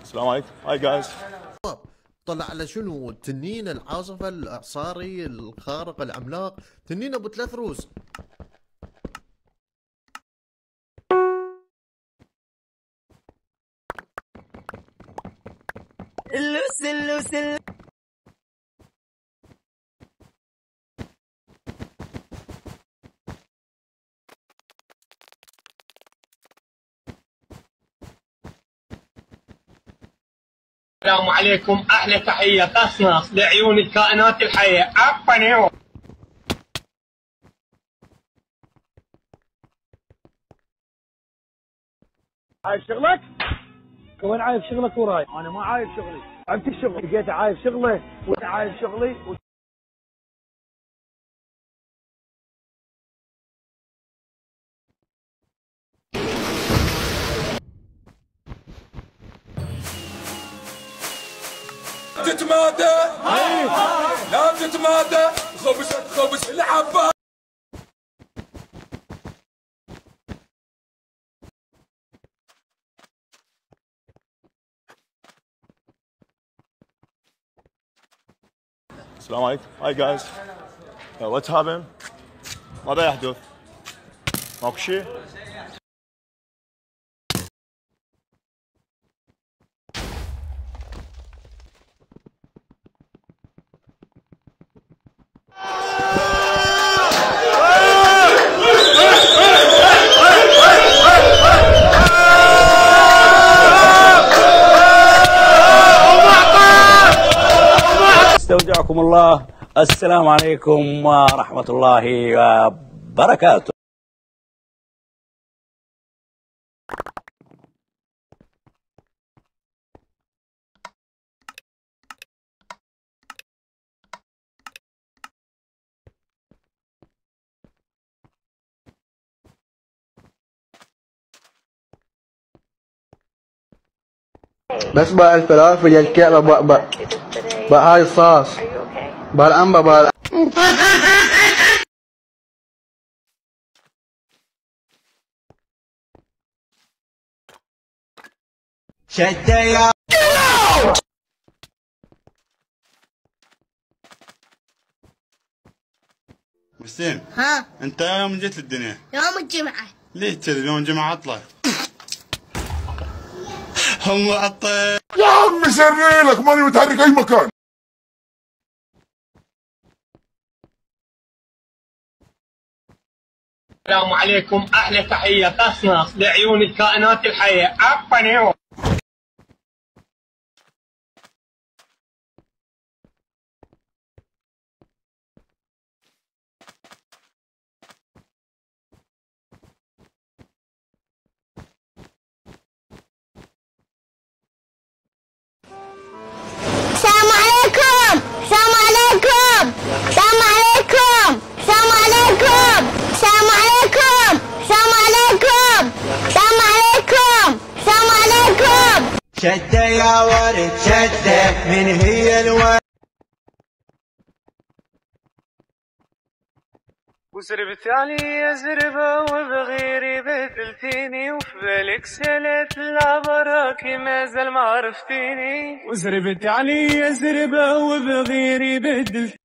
السلام عليكم. هاي جايز. طلع على شنو؟ تنين العاصفة الإعصاري الخارق العملاق، تنين أبو 3 روس. اللوس السلام عليكم، احلى تحيه تصنف لعيون الكائنات الحيه. عفوا عايز شغلك؟ وين عايز شغلك وراي؟ انا ما عايز شغلي، عرفت الشغل، لقيت عايز شغله وانا عايز شغلي تتمادى لا تتمادى، خبز العباس. السلام عليكم. هاي جايز. واتس هابن؟ ماذا يحدث؟ ماكو شيء؟ استودعكم الله. السلام عليكم ورحمة الله وبركاته. بس بقى الفلافل يا الكعبة بقى هاي الصاص بقى العنبة بقى شدة يا وسيم، ها انت يوم جيت للدنيا؟ يوم الجمعة. ليه كذا يوم الجمعة عطلة؟ هم عطل يا عمي سريلك ماني متحرك اي مكان. السلام عليكم، احلى تحيه تصنف لعيون الكائنات الحيه. عفوا السلام عليكم. السلام عليكم. السلام عليكم. السلام عليكم. السلام عليكم. السلام عليكم. السلام عليكم. السلام عليكم. شدة يا ورد شدة، من هي الورد؟ وزربت علي زربة وبغيري بدلتيني، وفي بالك سألت لا براكي ما زال ما عرفتيني. وزربت علي زربة وبغيري بدلتيني.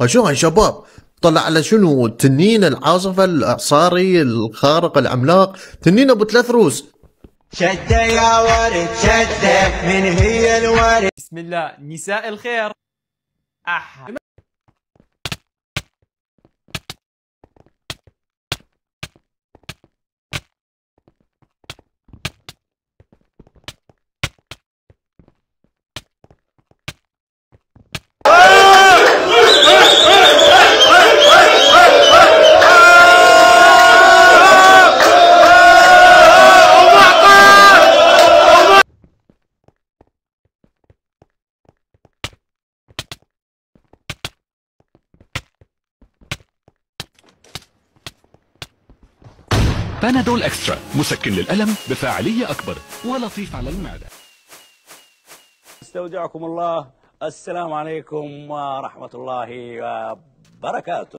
شو هاي شباب؟ طلع على شنو؟ تنين العاصفة الإعصاري الخارق العملاق، تنين أبو 3 روس. شدة يا ورد شدة، من هي الورد؟ بسم الله، نساء الخير. بانادول اكسترا، مسكن للألم بفاعلية أكبر ولطيف على المعدة. استودعكم الله. السلام عليكم ورحمة الله وبركاته.